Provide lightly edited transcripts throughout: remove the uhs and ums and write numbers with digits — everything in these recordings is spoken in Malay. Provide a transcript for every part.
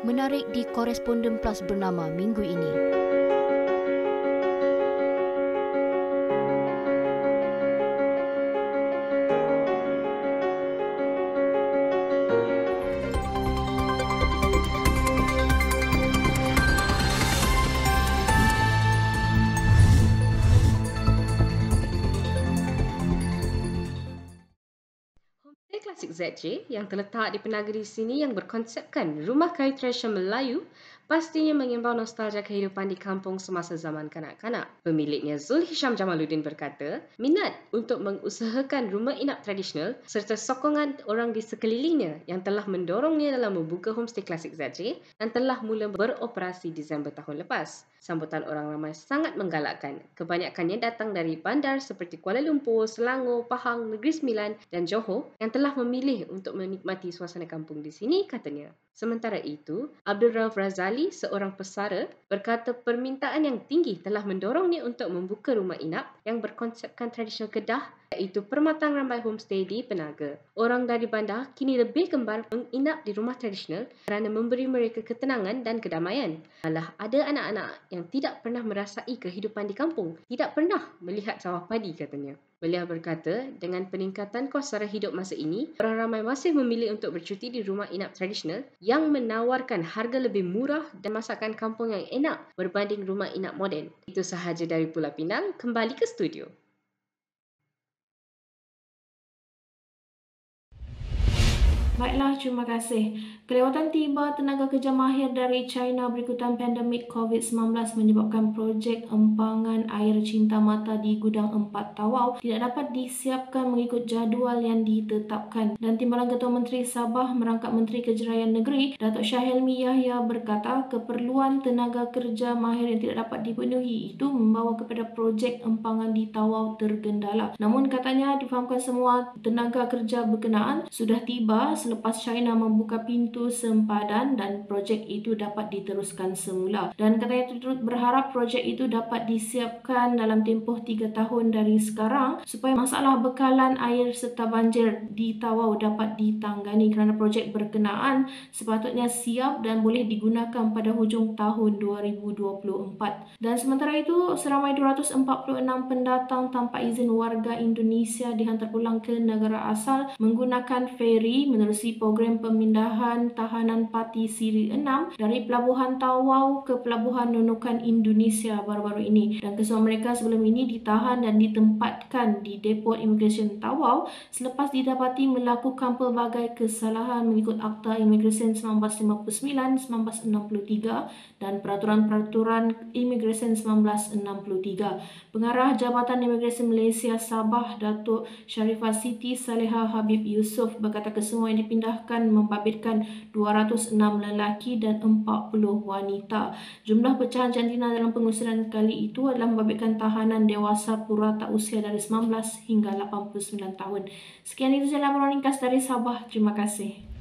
menarik di Koresponden Plus bernama minggu ini. Klasik ZJ yang terletak di penagari sini yang berkonsepkan rumah kayu tradisional Melayu pastinya mengimbau nostalgia kehidupan di kampung semasa zaman kanak-kanak. Pemiliknya Zul Hisham Jamaluddin berkata, minat untuk mengusahakan rumah inap tradisional serta sokongan orang di sekelilingnya yang telah mendorongnya dalam membuka homestay Klasik ZJ dan telah mula beroperasi Disember tahun lepas. Sambutan orang ramai sangat menggalakkan. Kebanyakannya datang dari bandar seperti Kuala Lumpur, Selangor, Pahang, Negeri Sembilan dan Johor yang telah memilih untuk menikmati suasana kampung di sini, katanya. Sementara itu, Abdul Rauf Razali, seorang pesara, berkata permintaan yang tinggi telah mendorongnya untuk membuka rumah inap yang berkonsepkan tradisional Kedah iaitu Permatang Rambai Homestay di Penaga. Orang dari bandar kini lebih gemar menginap di rumah tradisional kerana memberi mereka ketenangan dan kedamaian. Malah ada anak-anak yang tidak pernah merasai kehidupan di kampung, tidak pernah melihat sawah padi, katanya. Beliau berkata, dengan peningkatan kos sara hidup masa ini, orang ramai masih memilih untuk bercuti di rumah inap tradisional yang menawarkan harga lebih murah dan masakan kampung yang enak berbanding rumah inap moden. Itu sahaja dari Pulau Pinang, kembali ke studio. Baiklah, terima kasih. Kelewatan tiba tenaga kerja mahir dari China berikutan pandemik COVID-19 menyebabkan projek empangan air cinta mata di Gudang 4 Tawau tidak dapat disiapkan mengikut jadual yang ditetapkan. Dan Timbalan Ketua Menteri Sabah merangkap Menteri Kejayaan Negeri, Datuk Shah Helmi Yahya berkata keperluan tenaga kerja mahir yang tidak dapat dipenuhi itu membawa kepada projek empangan di Tawau tergendala. Namun katanya difahamkan semua tenaga kerja berkenaan sudah tiba selepas China membuka pintu sempadan dan projek itu dapat diteruskan semula. Dan katanya turut berharap projek itu dapat disiapkan dalam tempoh 3 tahun dari sekarang supaya masalah bekalan air serta banjir di Tawau dapat ditangani kerana projek berkenaan sepatutnya siap dan boleh digunakan pada hujung tahun 2024. Dan sementara itu, seramai 246 pendatang tanpa izin warga Indonesia dihantar pulang ke negara asal menggunakan feri menerusi program pemindahan tahanan Parti Siri 6 dari Pelabuhan Tawau ke Pelabuhan Nunukan Indonesia baru-baru ini. Dan kesemua mereka sebelum ini ditahan dan ditempatkan di Depot Imigresen Tawau selepas didapati melakukan pelbagai kesalahan mengikut Akta Imigresen 1959, 1963 dan Peraturan-Peraturan Imigresen 1963. Pengarah Jabatan Imigresen Malaysia Sabah, Datuk Sharifah Siti Saleha Habib Yusof berkata kesemua yang dipindahkan membabitkan 206 lelaki dan 40 wanita. Jumlah pecahan jantina dalam pengusiran kali itu adalah membabitkan tahanan dewasa purata usia dari 19 hingga 89 tahun. Sekian itu saja laporan ringkas dari Sabah. Terima kasih.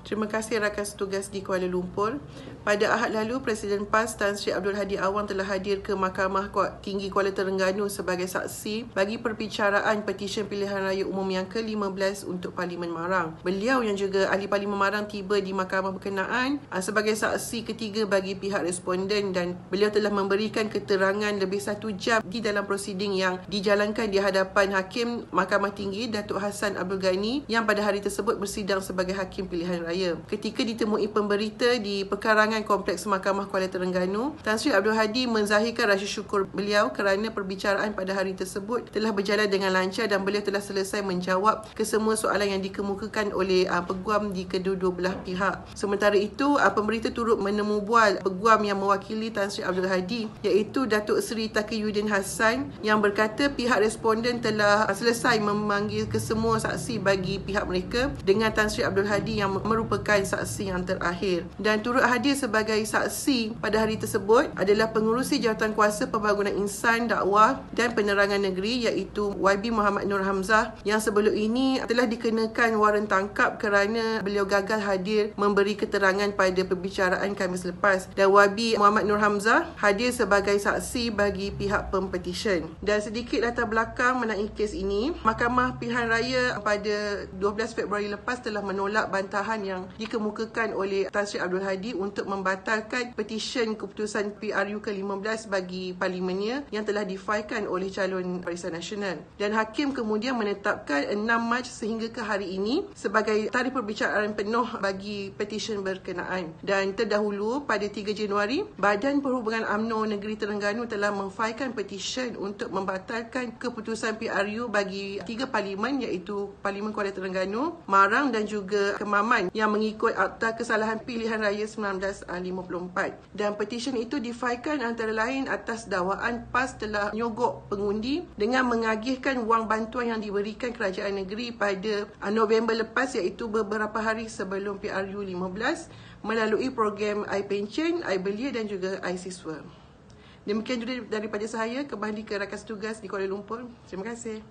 Terima kasih rakan setugas di Kuala Lumpur. Pada Ahad lalu, Presiden PAS Tan Sri Abdul Hadi Awang telah hadir ke Mahkamah Tinggi Kuala Terengganu sebagai saksi bagi perbicaraan petisyen pilihan raya umum yang ke-15 untuk Parlimen Marang. Beliau yang juga ahli Parlimen Marang tiba di mahkamah berkenaan sebagai saksi ketiga bagi pihak responden dan beliau telah memberikan keterangan lebih 1 jam di dalam prosiding yang dijalankan di hadapan Hakim Mahkamah Tinggi Datuk Hassan Abdul Ghani yang pada hari tersebut bersidang sebagai Hakim Pilihan Raya. Ketika ditemui pemberita di perkarangan Kompleks Mahkamah Kuala Terengganu, Tan Sri Abdul Hadi menzahirkan rasa syukur beliau kerana perbicaraan pada hari tersebut telah berjalan dengan lancar dan beliau telah selesai menjawab kesemua soalan yang dikemukakan oleh peguam di kedua-dua belah pihak. Sementara itu, pemberita turut menemu bual peguam yang mewakili Tan Sri Abdul Hadi iaitu Datuk Seri Taqiyuddin Hassan yang berkata pihak responden telah selesai memanggil kesemua saksi bagi pihak mereka dengan Tan Sri Abdul Hadi yang merupakan saksi yang terakhir. Dan turut hadir sebagai saksi pada hari tersebut adalah Pengerusi Jawatankuasa Pembangunan Insan, Dakwah dan Penerangan Negeri iaitu YB Muhammad Nur Hamzah yang sebelum ini telah dikenakan waran tangkap kerana beliau gagal hadir memberi keterangan pada perbicaraan Khamis lepas. Dan YB Muhammad Nur Hamzah hadir sebagai saksi bagi pihak pempetisyen. Dan sedikit latar belakang mengenai kes ini, Mahkamah Pilihan Raya pada 12 Februari lepas telah menolak bantahan yang yang dikemukakan oleh Tan Sri Abdul Hadi untuk membatalkan petisyen keputusan PRU ke-15 bagi parlimennya yang telah difailkan oleh calon Barisan Nasional. Dan Hakim kemudian menetapkan 6 Mac sehingga ke hari ini sebagai tarikh perbicaraan penuh bagi petisyen berkenaan. Dan terdahulu pada 3 Januari, Badan Perhubungan UMNO Negeri Terengganu telah memfailkan petisyen untuk membatalkan keputusan PRU bagi 3 parlimen iaitu Parlimen Kuala Terengganu, Marang dan juga Kemaman yang mengikut Akta Kesalahan Pilihan Raya 1954. Dan petisyen itu difailkan antara lain atas dakwaan PAS telah nyogok pengundi dengan mengagihkan wang bantuan yang diberikan kerajaan negeri pada November lepas iaitu beberapa hari sebelum PRU 15 melalui program iPension, iBelia dan juga iSiswa. Demikian juga daripada saya, kembali ke rakan tugas di Kuala Lumpur. Terima kasih.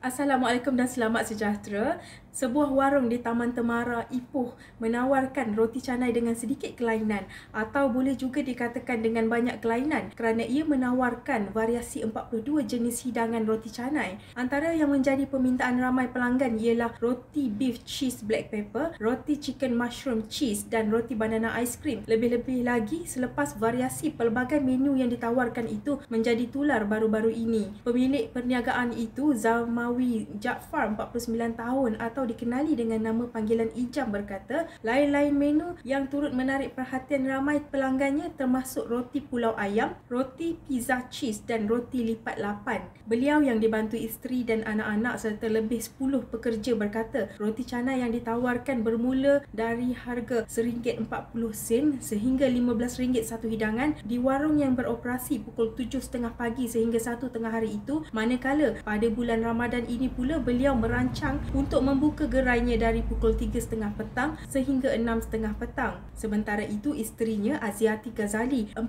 Assalamualaikum dan selamat sejahtera. Sebuah warung di Taman Temara, Ipoh menawarkan roti canai dengan sedikit kelainan atau boleh juga dikatakan dengan banyak kelainan kerana ia menawarkan variasi 42 jenis hidangan roti canai. Antara yang menjadi permintaan ramai pelanggan ialah roti beef cheese black pepper, roti chicken mushroom cheese dan roti banana ice cream. Lebih-lebih lagi selepas variasi pelbagai menu yang ditawarkan itu menjadi tular baru-baru ini. Pemilik perniagaan itu, Zamawi Jaafar, 49 tahun atau dikenali dengan nama panggilan Ijam, berkata lain-lain menu yang turut menarik perhatian ramai pelanggannya termasuk roti pulau ayam, roti pizza cheese dan roti lipat lapan. Beliau yang dibantu isteri dan anak-anak serta lebih 10 pekerja berkata roti canai yang ditawarkan bermula dari harga RM1.40 sehingga RM15 satu hidangan di warung yang beroperasi pukul 7.30 pagi sehingga 1 tengah hari itu, manakala pada bulan Ramadan ini pula beliau merancang untuk membuka gerainya dari pukul 3.30 petang sehingga 6.30 petang. Sementara itu, isterinya Aziati Ghazali, 45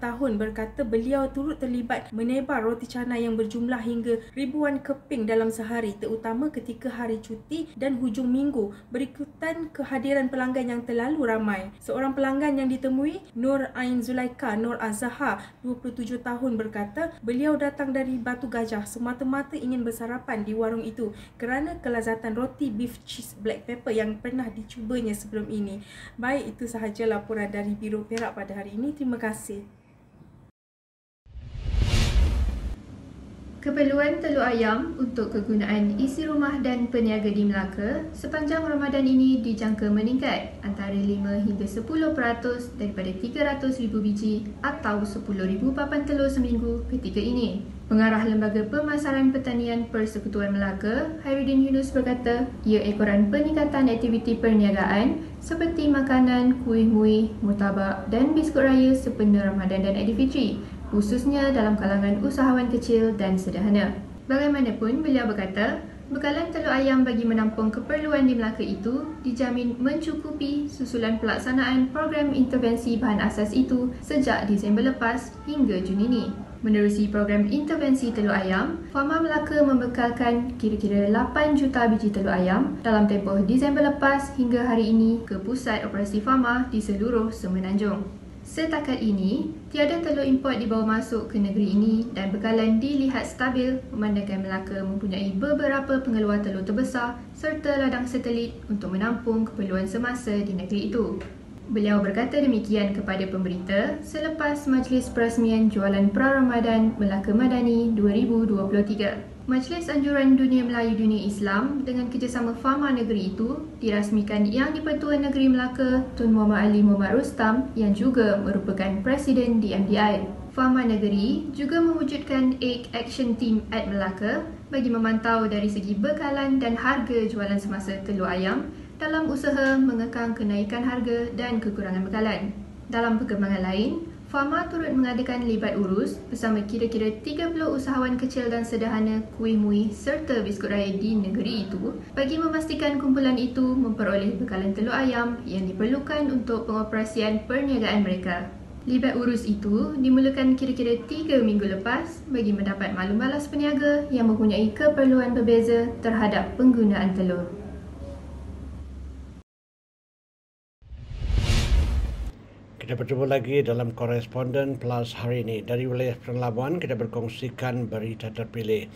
tahun, berkata beliau turut terlibat menebar roti canai yang berjumlah hingga ribuan keping dalam sehari, terutama ketika hari cuti dan hujung minggu berikutan kehadiran pelanggan yang terlalu ramai. Seorang pelanggan yang ditemui, Nur Ain Zulaika Nur Azhar, 27 tahun, berkata beliau datang dari Batu Gajah semata-mata ingin bersarapan di warung itu kerana kelazatan roti beef cheese black pepper yang pernah dicubanya sebelum ini. Baik, itu sahaja laporan dari Biro Perak pada hari ini. Terima kasih. Keperluan telur ayam untuk kegunaan isi rumah dan peniaga di Melaka sepanjang Ramadan ini dijangka meningkat antara 5 hingga 10% daripada 300,000 biji atau 10,000 papan telur seminggu ketika ini. Pengarah Lembaga Pemasaran Pertanian Persekutuan Melaka, Hairudin Yunus, berkata ia ekoran peningkatan aktiviti perniagaan seperti makanan, kuih-muih, murtabak dan biskut raya sempena Ramadan dan Aidilfitri, khususnya dalam kalangan usahawan kecil dan sederhana. Bagaimanapun, beliau berkata, bekalan telur ayam bagi menampung keperluan di Melaka itu dijamin mencukupi susulan pelaksanaan program intervensi bahan asas itu sejak Disember lepas hingga Jun ini. Menerusi program intervensi telur ayam, Fama Melaka membekalkan kira-kira 8 juta biji telur ayam dalam tempoh Disember lepas hingga hari ini ke pusat operasi Fama di seluruh Semenanjung. Setakat ini, tiada telur import dibawa masuk ke negeri ini dan bekalan dilihat stabil memandangkan Melaka mempunyai beberapa pengeluar telur terbesar serta ladang satelit untuk menampung keperluan semasa di negeri itu. Beliau berkata demikian kepada pemberita selepas Majlis Perasmian Jualan Pra-Ramadan Melaka Madani 2023. Majlis Anjuran Dunia Melayu Dunia Islam dengan kerjasama Fama negeri itu dirasmikan Yang di-Pertua Negeri Melaka Tun Muhammad Ali Muhammad Rustam yang juga merupakan Presiden DMDI. Fama negeri juga mewujudkan Egg Action Team at Melaka bagi memantau dari segi bekalan dan harga jualan semasa telur ayam dalam usaha mengekang kenaikan harga dan kekurangan bekalan. Dalam perkembangan lain, Fama turut mengadakan libat urus bersama kira-kira 30 usahawan kecil dan sederhana kuih-muih serta biskut raya di negeri itu bagi memastikan kumpulan itu memperoleh bekalan telur ayam yang diperlukan untuk pengoperasian perniagaan mereka. Libat urus itu dimulakan kira-kira 3 minggu lepas bagi mendapat maklum balas peniaga yang mempunyai keperluan berbeza terhadap penggunaan telur. Kita bertemu lagi dalam Koresponden Plus hari ini. Dari wilayah Perairan Labuan, kita berkongsikan berita terpilih.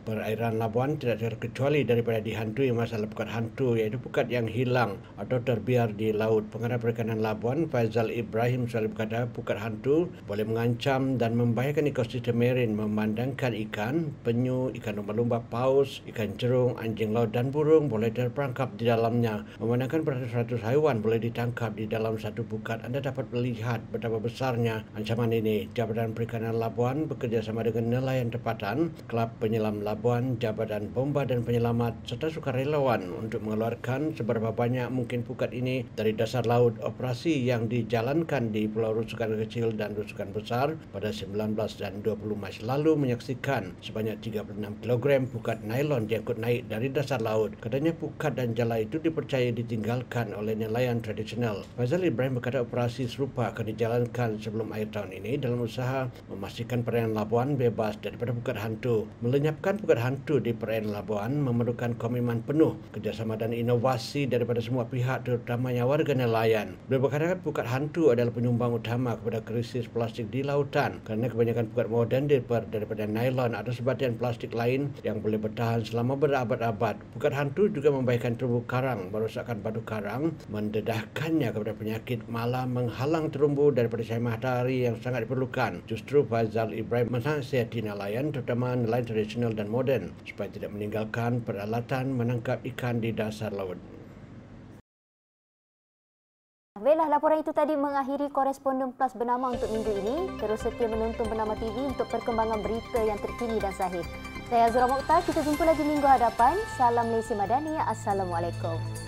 Perairan Labuan tidak terkecuali daripada dihantui masalah pukat hantu, iaitu pukat yang hilang atau terbiar di laut. Pengarah Perikanan Labuan, Faizal Ibrahim, selalu berkata pukat hantu boleh mengancam dan membahayakan ekosistem marin, memandangkan ikan, penyu, ikan lumba-lumba, paus, ikan jerung, anjing laut dan burung boleh terperangkap di dalamnya. Memandangkan beratus-ratus haiwan boleh ditangkap di dalam satu pukat. Anda dapat melihat betapa besarnya ancaman ini. Jabatan Perikanan Labuan bekerjasama dengan nelayan tempatan, Kelab Penyelam Labuan, Jabatan Bomba dan Penyelamat serta sukarelawan untuk mengeluarkan seberapa banyak mungkin pukat ini dari dasar laut. Operasi yang dijalankan di Pulau Rusukan Kecil dan Rusukan Besar pada 19 dan 20 Mac lalu menyaksikan sebanyak 36 kg pukat nailon diangkut naik dari dasar laut. Katanya pukat dan jala itu dipercaya ditinggalkan oleh nelayan tradisional. Faizal Ibrahim berkata operasi serupa akan dijalankan sebelum akhir tahun ini dalam usaha memastikan perairan Labuan bebas daripada pukat hantu. Melenyapkan pukat hantu di perairan Labuan memerlukan komitmen penuh, kerjasama dan inovasi daripada semua pihak, terutamanya warga nelayan. Beliau berkata pukat hantu adalah penyumbang utama kepada krisis plastik di lautan kerana kebanyakan pukat moden daripada nylon atau sebatian plastik lain yang boleh bertahan selama berabad-abad. Pukat hantu juga membahayakan terumbu karang, merosakkan batu karang, mendedahkannya kepada penyakit, malah menghalang terumbu daripada cahaya matahari yang sangat diperlukan. Justru Faizal Ibrahim menasihati nelayan, terutama nelayan tradisional dan moden, supaya tidak meninggalkan peralatan menangkap ikan di dasar laut. Baiklah, laporan itu tadi mengakhiri Koresponden Plus Bernama untuk minggu ini. Terus setia menonton Bernama TV untuk perkembangan berita yang terkini dan sahih. Saya Azura Mokhtar, kita jumpa lagi minggu hadapan. Salam Malaysia Madani. Assalamualaikum.